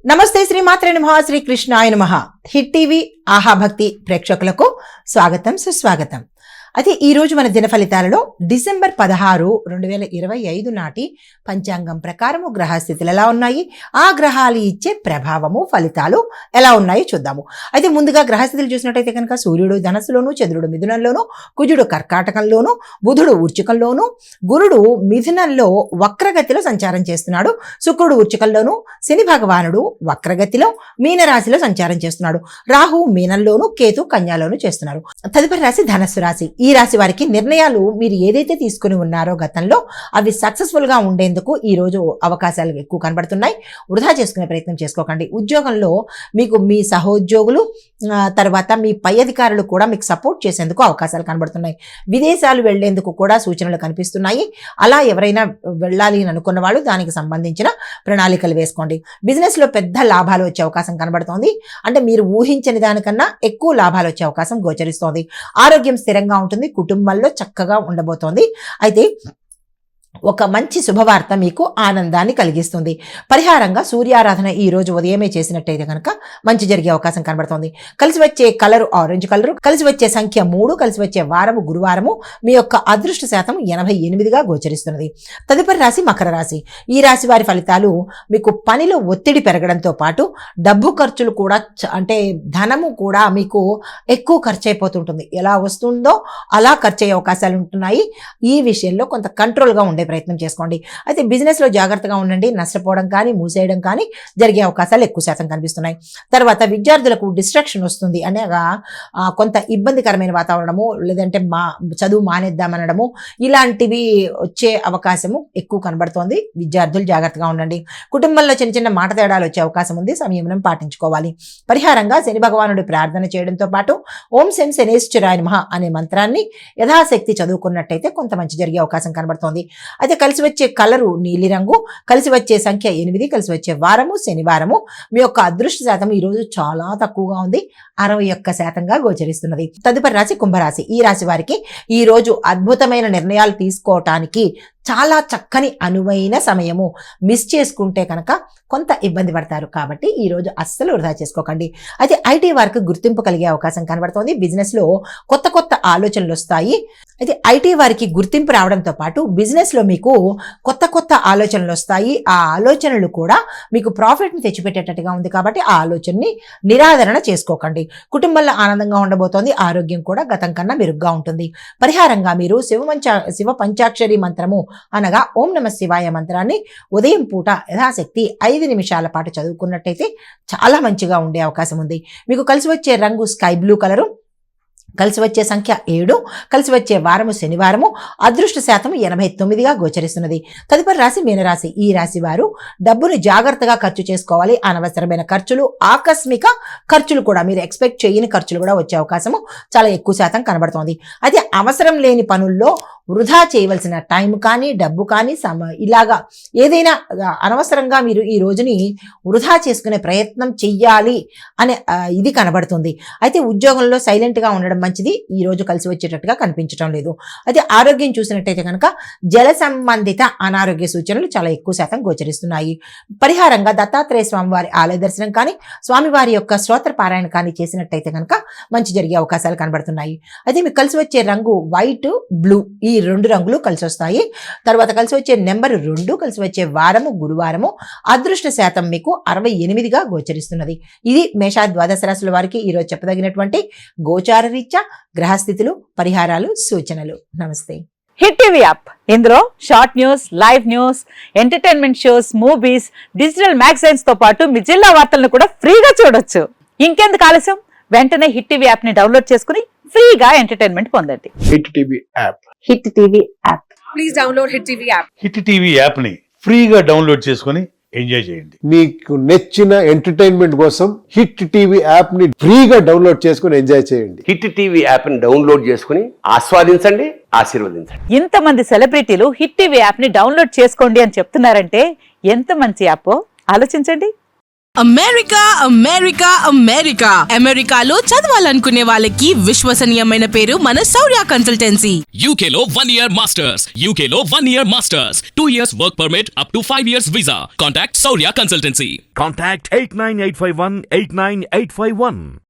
నమస్తే శ్రీమాత్రే నమః శ్రీ కృష్ణాయ నమః. హిట్ టీవీ ఆహా భక్తి ప్రేక్షకులకు స్వాగతం సుస్వాగతం. అయితే ఈరోజు మన దిన ఫలితాలలో డిసెంబర్ 16, 2025 నాటి పంచాంగం ప్రకారము గ్రహస్థితులు ఎలా ఉన్నాయి, ఆ గ్రహాలు ఇచ్చే ప్రభావము ఫలితాలు ఎలా ఉన్నాయో చూద్దాము. అయితే ముందుగా గ్రహస్థితులు చూసినట్టయితే కనుక సూర్యుడు ధనస్సులోను, చంద్రుడు మిథునంలోను, కుజుడు కర్కాటకంలోను, బుధుడు వృశ్చికంలోను, గురుడు మిథునంలో వక్రగతిలో సంచారం చేస్తున్నాడు, శుక్రుడు వృశ్చికంలోను, శని భగవానుడు వక్రగతిలో మీనరాశిలో సంచారం చేస్తున్నాడు, రాహు మీనంలోను, కేతు కన్యాలోను చేస్తున్నారు. తదుపరి రాశి ధనస్సు రాశి. ఈ రాశి వారికి నిర్ణయాలు మీరు ఏదైతే తీసుకుని ఉన్నారో గతంలో అవి సక్సెస్ఫుల్ గా ఉండేందుకు ఈ రోజు అవకాశాలు ఎక్కువ కనబడుతున్నాయి. వృధా చేసుకునే ప్రయత్నం చేసుకోకండి. ఉద్యోగంలో మీకు మీ సహోద్యోగులు తర్వాత మీ పై అధికారులు కూడా మీకు సపోర్ట్ చేసేందుకు అవకాశాలు కనబడుతున్నాయి. విదేశాలు వెళ్లేందుకు కూడా సూచనలు కనిపిస్తున్నాయి. అలా ఎవరైనా వెళ్ళాలి అని అనుకున్న వాళ్ళు దానికి సంబంధించిన ప్రణాళికలు వేసుకోండి. బిజినెస్ లో పెద్ద లాభాలు వచ్చే అవకాశం కనబడుతోంది. అంటే మీరు ఊహించని దానికన్నా ఎక్కువ లాభాలు వచ్చే అవకాశం గోచరిస్తోంది. ఆరోగ్యం స్థిరంగా ఉంటుంది. కుటుంబంలో చక్కగా ఉండబోతోంది. అయితే ఒక మంచి శుభవార్త మీకు ఆనందాన్ని కలిగిస్తుంది. పరిహారంగా సూర్యారాధన ఈ రోజు ఉదయమే చేసినట్టయితే కనుక మంచి జరిగే అవకాశం కనబడుతోంది. కలిసి వచ్చే కలరు ఆరెంజ్ కలరు, కలిసి వచ్చే సంఖ్య 3, కలిసి వచ్చే వారము గురువారము. మీ యొక్క అదృష్ట శాతం 88గా గోచరిస్తున్నది. తదుపరి రాశి మకర రాశి. ఈ రాశి వారి ఫలితాలు మీకు పనిలో ఒత్తిడి పెరగడంతో పాటు డబ్బు ఖర్చులు కూడా అంటే ధనము కూడా మీకు ఎక్కువ ఖర్చు అయిపోతుంటుంది. ఎలా వస్తుందో అలా ఖర్చు అయ్యే అవకాశాలు ఉంటున్నాయి. ఈ విషయంలో కొంత కంట్రోల్గా ఉండే ప్రయత్నం చేసుకోండి. అయితే బిజినెస్ లో జాగ్రత్తగా ఉండండి. నష్టపోవడం కానీ మూసేయడం కానీ జరిగే అవకాశాలు ఎక్కువ శాతం కనిపిస్తున్నాయి. తర్వాత విద్యార్థులకు డిస్ట్రాక్షన్ వస్తుంది. అనగా కొంత ఇబ్బందికరమైన వాతావరణము, లేదంటే చదువు మానేద్దామనడము ఇలాంటివి వచ్చే అవకాశము ఎక్కువ కనబడుతోంది. విద్యార్థులు జాగ్రత్తగా ఉండండి. కుటుంబంలో చిన్న చిన్న మాట తేడాలు వచ్చే అవకాశం ఉంది. సంయమనం పాటించుకోవాలి. పరిహారంగా శని భగవానుడి ప్రార్థన చేయడంతో పాటు ఓం శం శనేశ్వరాయ నమః అనే మంత్రాన్ని యథాశక్తి చదువుకున్నట్టయితే కొంత మంచి జరిగే అవకాశం కనబడుతోంది. అయితే కలిసి వచ్చే కలరు నీలిరంగు, కలిసి వచ్చే సంఖ్య 8, కలిసి వచ్చే వారము శనివారము. మీ యొక్క అదృష్ట శాతం ఈ రోజు చాలా తక్కువగా ఉంది. 61%గా గోచరిస్తున్నది. తదుపరి రాశి కుంభరాశి. ఈ రాశి వారికి ఈ రోజు అద్భుతమైన నిర్ణయాలు తీసుకోవటానికి చాలా చక్కని అనువైన సమయము. మిస్ చేసుకుంటే కనుక కొంత ఇబ్బంది పడతారు. కాబట్టి ఈ రోజు అస్సలు వృధా చేసుకోకండి. అయితే ఐటీ వారికి గుర్తింపు కలిగే అవకాశం కనబడుతోంది. బిజినెస్ లో కొత్త కొత్త ఆలోచనలు వస్తాయి. అయితే ఐటీ వారికి గుర్తింపు రావడంతో పాటు బిజినెస్ లో మీకు కొత్త కొత్త ఆలోచనలు వస్తాయి. ఆ ఆలోచనలు కూడా మీకు ప్రాఫిట్ ని తెచ్చిపెట్టేటట్టుగా ఉంది. కాబట్టి ఆ ఆలోచనని నిరాదరణ చేసుకోకండి. కుటుంబంలో ఆనందంగా ఉండబోతోంది. ఆరోగ్యం కూడా గతం కన్నా మెరుగ్గా ఉంటుంది. పరిహారంగా మీరు శివ పంచాక్షరి మంత్రము అనగా ఓం నమ శివాయ మంత్రాన్ని ఉదయం పూట యథాశక్తి 5 నిమిషాల పాటు చదువుకున్నట్టయితే చాలా మంచిగా ఉండే అవకాశం ఉంది. మీకు కలిసి వచ్చే రంగు స్కై బ్లూ కలరు, కలిసి వచ్చే సంఖ్య 7, కలిసి వచ్చే వారము శనివారము. అదృష్ట శాతం 89గా గోచరిస్తున్నది. తదుపరి రాశి మీనరాశి. ఈ రాశి వారు డబ్బును జాగ్రత్తగా ఖర్చు చేసుకోవాలి. అనవసరమైన ఖర్చులు, ఆకస్మిక ఖర్చులు కూడా, మీరు ఎక్స్పెక్ట్ చేయని ఖర్చులు కూడా వచ్చే అవకాశము చాలా ఎక్కువ శాతం కనబడుతోంది. అయితే అవసరం లేని పనుల్లో వృధా చేయవలసిన టైం కానీ డబ్బు కానీ ఇలాగా ఏదైనా అనవసరంగా మీరు ఈ రోజుని వృధా చేసుకునే ప్రయత్నం చెయ్యాలి అనే ఇది కనబడుతుంది. అయితే ఉద్యోగంలో సైలెంట్గా ఉండడం మంచిది. ఈ రోజు కలిసి వచ్చేటట్టుగా కనిపించడం లేదు. అయితే ఆరోగ్యం చూసినట్టయితే కనుక జల సంబంధిత అనారోగ్య సూచనలు చాలా ఎక్కువ శాతం గోచరిస్తున్నాయి. పరిహారంగా దత్తాత్రేయ స్వామి వారి ఆలయ దర్శనం కానీ స్వామివారి యొక్క స్తోత్ర పారాయణ కానీ చేసినట్టయితే కనుక మంచి జరిగే అవకాశాలు కనబడుతున్నాయి. అయితే మీకు కలిసి వచ్చే రంగు వైట్, బ్లూ, ఈ 2 రంగులు కలిసి వస్తాయి. తర్వాత కలిసి వచ్చే నెంబర్ 2, కలిసి వచ్చే వారము గురువారము. అదృష్ట శాతం మీకు 68గా గోచరిస్తున్నది. ఇది మేష ద్వాదశ రాశుల వారికి ఈరోజు చెప్పదగినటువంటి గోచార రీత్యా గ్రహస్థితులు, పరిహారాలు, సూచనలు. నమస్తే. హిట్ టీవీ యాప్, ఇందులో short news, live news, entertainment shows, movies, digital magazines తో పాటు మీ జిల్లా వార్తలను కూడా ఫ్రీగా చూడొచ్చు. ఇంకెందుకు ఆలస్యం, వెంటనే హిట్ టీవీ యాప్ ని డౌన్లోడ్ చేసుకుని ఫ్రీగా ఎంటర్టైన్మెంట్ పొందండి. Hit TV app. Hit TV app. Please download hit TV app. Hit TV app ని ఫ్రీగా డౌన్లోడ్ చేసుకొని ఎంజాయ్ చేయండి. మీకు నచ్చిన ఎంటర్టైన్మెంట్ కోసం హిట్ టీవీ యాప్ ని ఫ్రీగా డౌన్లోడ్ చేసుకొని ఎంజాయ్ చేయండి. హిట్ టీవీ యాప్ ని డౌన్లోడ్ చేసుకుని ఆస్వాదించండి, ఆశీర్వదించండి. ఇంతమంది సెలబ్రిటీలు హిట్ టీవీ యాప్ ని డౌన్లోడ్ చేసుకోండి అని చెప్తున్నారంటే ఎంత మంచి యాప్ ఆలోచించండి. అమెరికా అమెరికా అమెరికా అమెరికాలో చదవాలనుకునే వాళ్ళకి విశ్వసనీయమైన పేరు మన శౌర్య consultancy. UK Law 1 Year Masters. UK Law 1 Year Masters. 2 years work permit up to 5 years visa. Contact Saurya Consultancy. Contact 89851 89851.